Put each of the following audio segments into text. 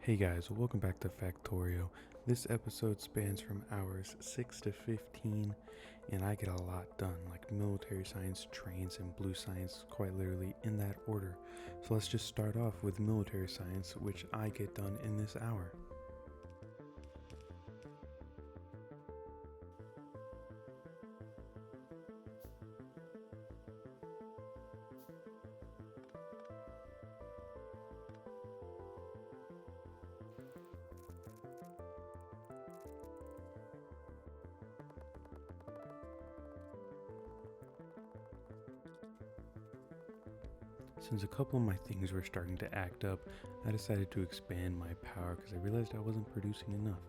Hey guys, welcome back to Factorio. This episode spans from hours 6 to 15, and I get a lot done, like military science, trains, and blue science, quite literally in that order. So let's just start off with military science, which I get done in this hour. Since a couple of my things were starting to act up, I decided to expand my power because I realized I wasn't producing enough.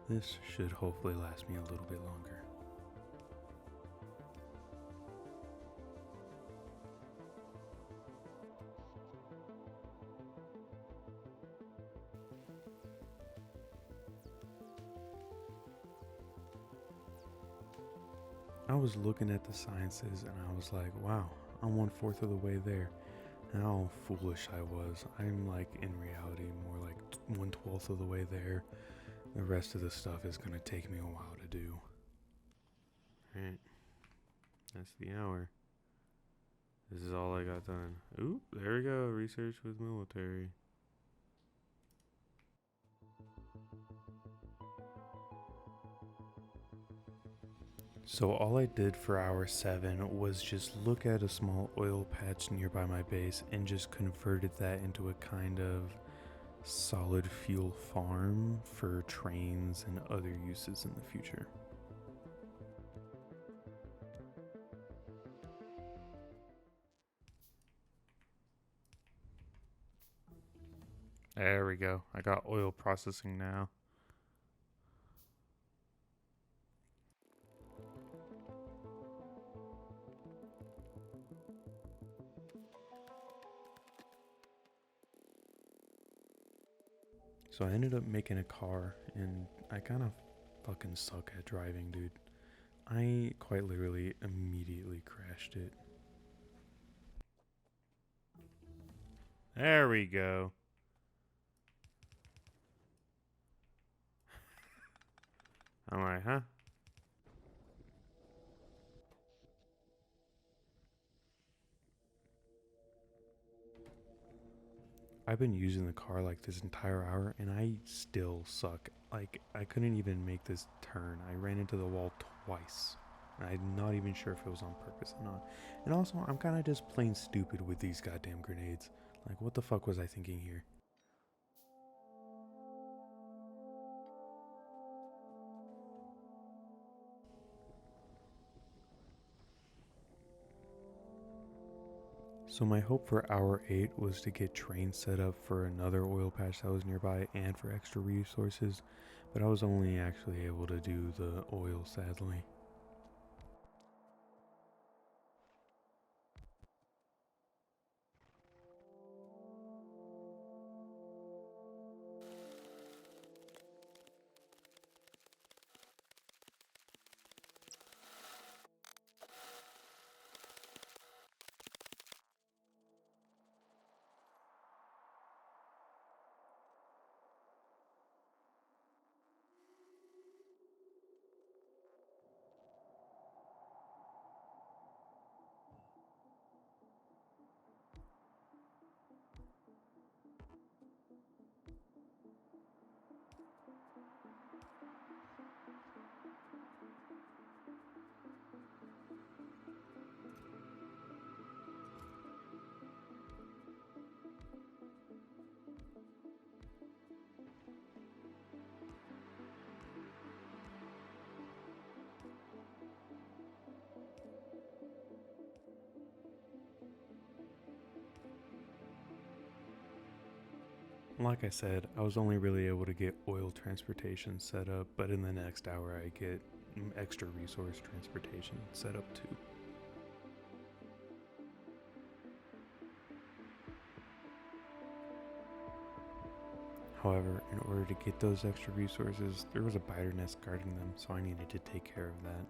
This should hopefully last me a little bit longer. I was looking at the sciences and I was like, wow, I'm 1/4 of the way there. How foolish I was. I'm like, in reality, more like 1/12 of the way there. The rest of the stuff is going to take me a while to do. Alright, that's the hour. This is all I got done. Oop, there we go. Research with military. So all I did for hour 7 was just look at a small oil patch nearby my base and just converted that into a kind of solid fuel farm for trains and other uses in the future. There we go. I got oil processing now. So I ended up making a car, and I kind of fucking suck at driving, dude. I quite literally immediately crashed it. There we go. I'm like, huh? I've been using the car like this entire hour and I still suck. Like, I couldn't even make this turn. I ran into the wall twice. I'm not even sure if it was on purpose or not. And also, I'm kind of just plain stupid with these goddamn grenades. Like, what the fuck was I thinking here? So my hope for hour 8 was to get trains set up for another oil patch that was nearby and for extra resources, but I was only actually able to do the oil, sadly. Like I said, I was only really able to get oil transportation set up, but in the next hour I get extra resource transportation set up too. However, in order to get those extra resources, there was a biter nest guarding them, so I needed to take care of that.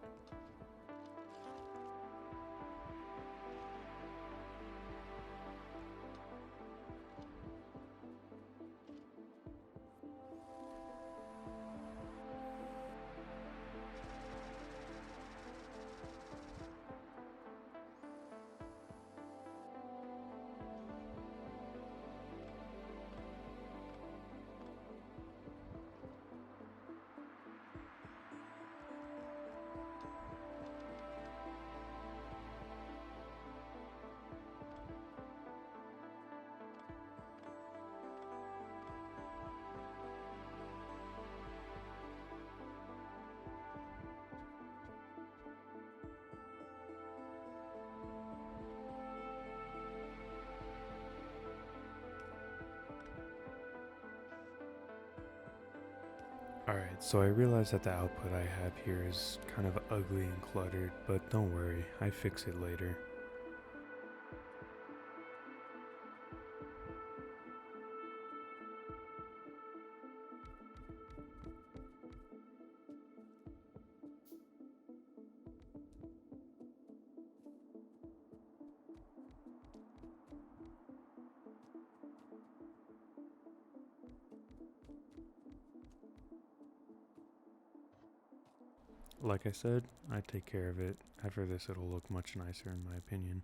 Alright, so I realize that the output I have here is kind of ugly and cluttered, but don't worry, I fix it later. Like I said, I take care of it. After this it'll look much nicer in my opinion.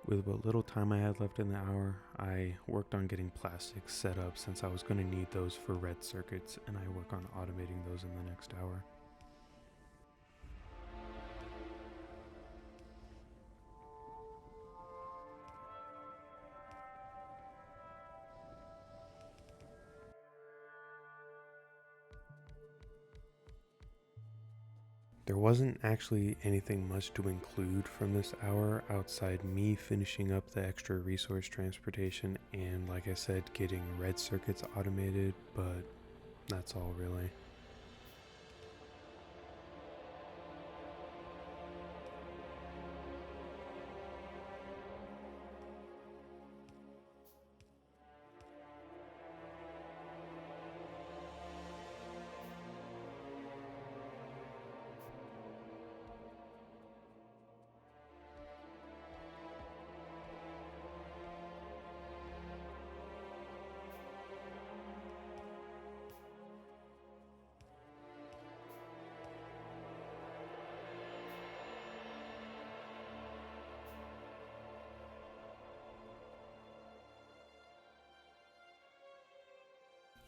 With what little time I had left in the hour, I worked on getting plastics set up since I was going to need those for red circuits, and I work on automating those in the next hour. There wasn't actually anything much to include from this hour outside me finishing up the extra resource transportation and, like I said, getting red circuits automated, but that's all really.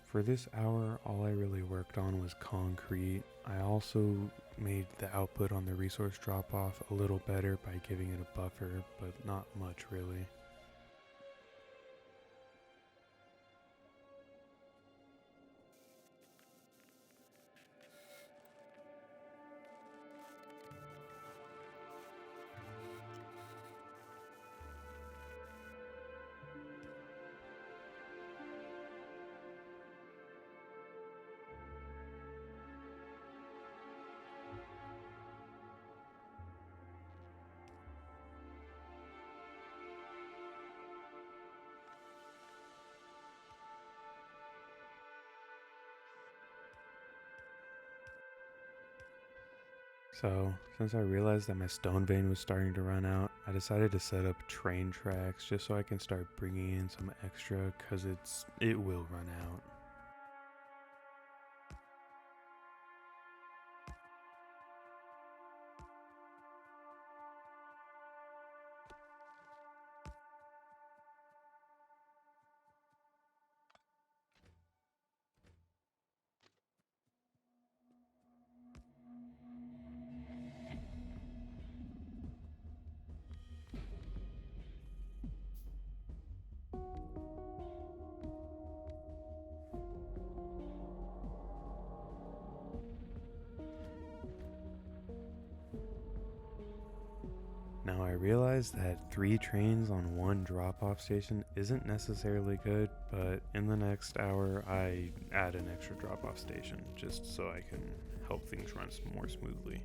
For this hour, all I really worked on was concrete. I also made the output on the resource drop off a little better by giving it a buffer, but not much really. So, since I realized that my stone vein was starting to run out, I decided to set up train tracks just so I can start bringing in some extra, cause it will run out. Now I realize that 3 trains on one drop-off station isn't necessarily good, but in the next hour I add an extra drop-off station just so I can help things run more smoothly.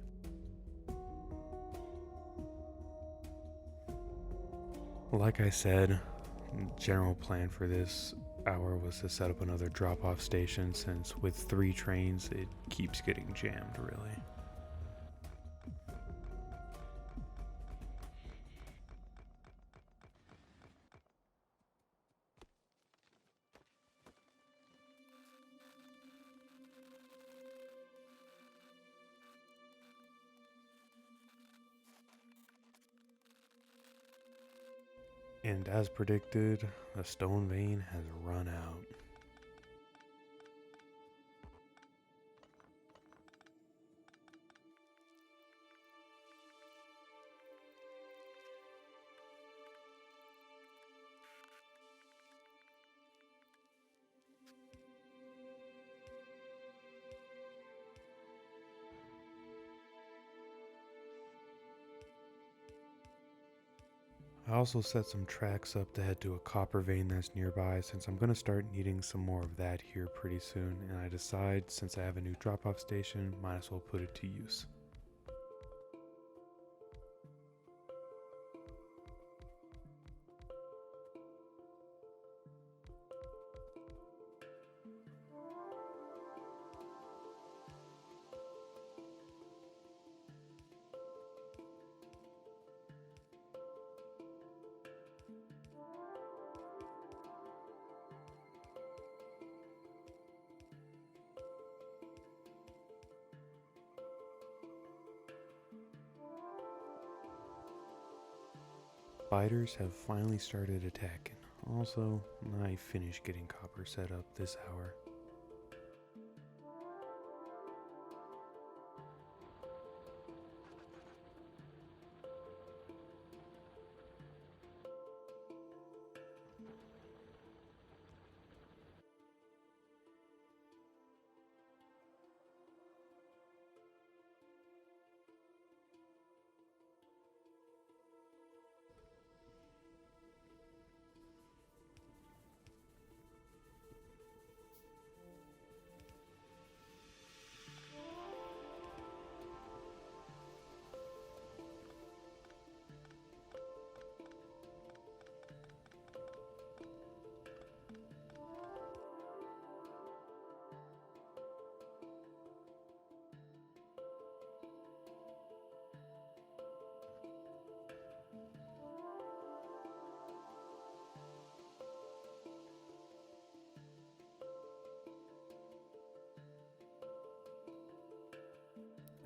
Like I said, general plan for this hour was to set up another drop-off station since with 3 trains it keeps getting jammed really. And as predicted, the stone vein has run out. I also set some tracks up to head to a copper vein that's nearby since I'm going to start needing some more of that here pretty soon, and I decide since I have a new drop-off station, might as well put it to use. Spiders have finally started attacking. Also, I finished getting copper set up this hour.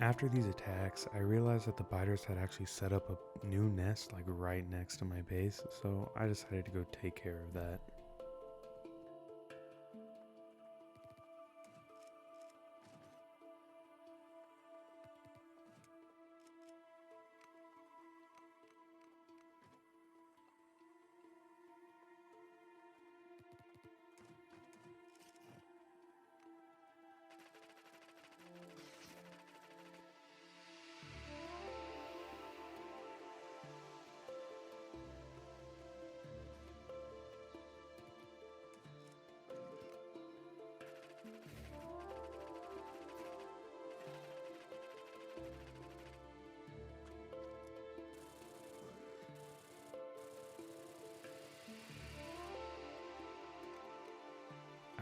After these attacks, I realized that the biters had actually set up a new nest like right next to my base, so I decided to go take care of that.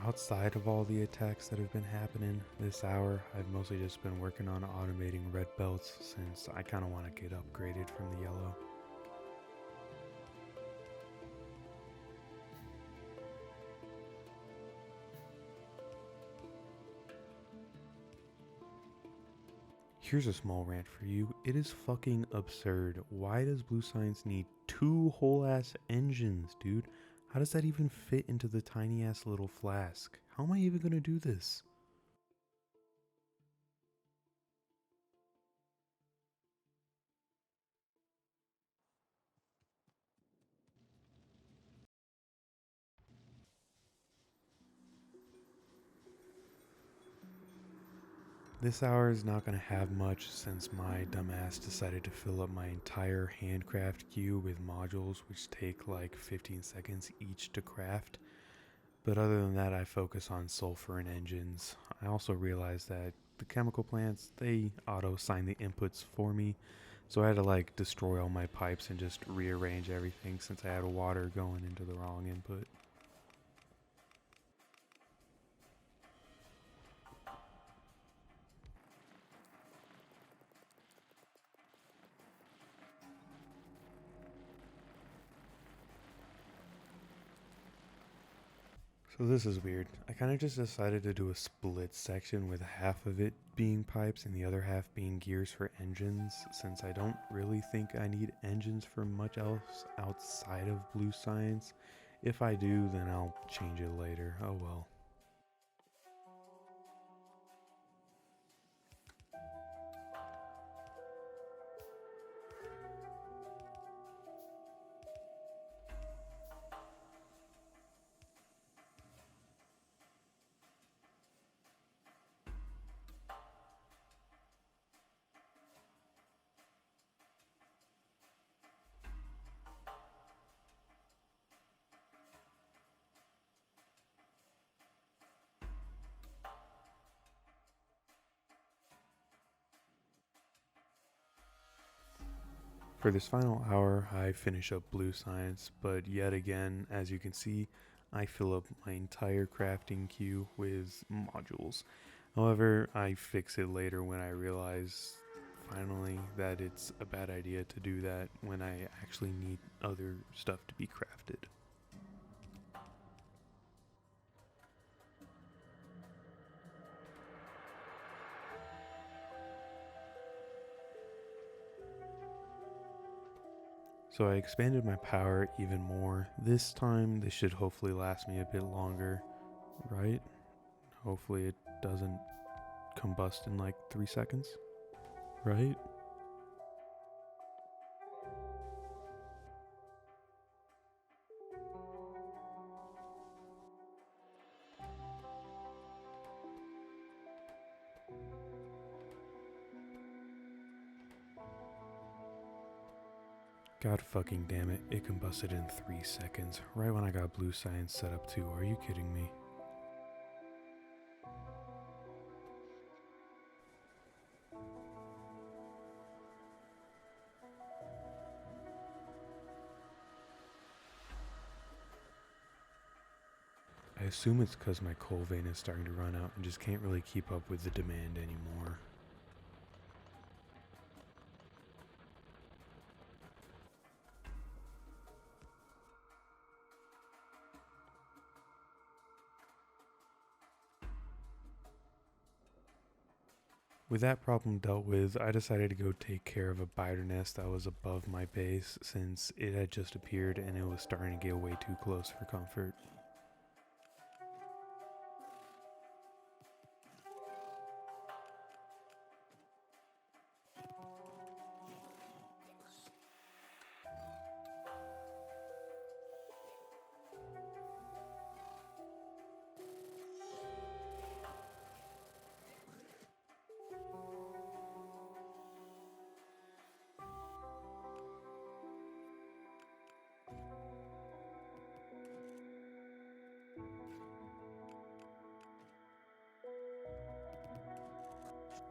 Outside of all the attacks that have been happening this hour, I've mostly just been working on automating red belts since I kind of want to get upgraded from the yellow. Here's a small rant for you. It is fucking absurd. Why does Blue Science need two whole ass engines, dude? How does that even fit into the tiny ass little flask? How am I even gonna do this? This hour is not going to have much since my dumbass decided to fill up my entire handcraft queue with modules which take like 15 seconds each to craft. But other than that, I focus on sulfur and engines. I also realized that the chemical plants, they auto assign the inputs for me. So I had to like destroy all my pipes and just rearrange everything since I had water going into the wrong input. So this is weird. I kind of just decided to do a split section with half of it being pipes and the other half being gears for engines, since I don't really think I need engines for much else outside of Blue Science. If I do, then I'll change it later. Oh well. For this final hour, I finish up blue science, but yet again, as you can see, I fill up my entire crafting queue with modules. However, I fix it later when I realize finally that it's a bad idea to do that when I actually need other stuff to be crafted. So I expanded my power even more. This time, this should hopefully last me a bit longer, right? Hopefully it doesn't combust in like 3 seconds, right? God fucking damn it, it combusted in 3 seconds, right when I got blue science set up too. Are you kidding me? I assume it's because my coal vein is starting to run out and just can't really keep up with the demand anymore. With that problem dealt with, I decided to go take care of a biter nest that was above my base since it had just appeared and it was starting to get way too close for comfort.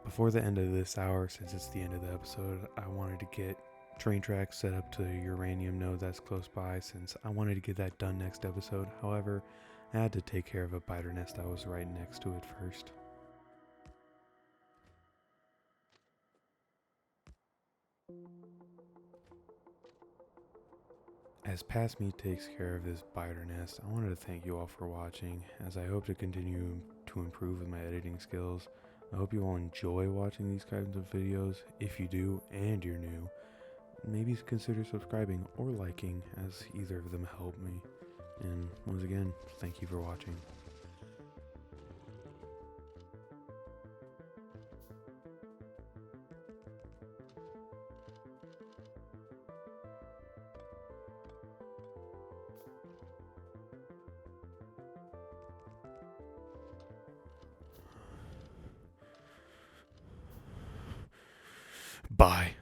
Before the end of this hour, since it's the end of the episode, I wanted to get train tracks set up to the uranium node that's close by since I wanted to get that done next episode. However, I had to take care of a biter nest that was right next to it first. As Past Me takes care of this biter nest, I wanted to thank you all for watching, as I hope to continue to improve with my editing skills. I hope you all enjoy watching these kinds of videos. If you do, and you're new, maybe consider subscribing or liking, as either of them help me. And once again, thank you for watching. Bye.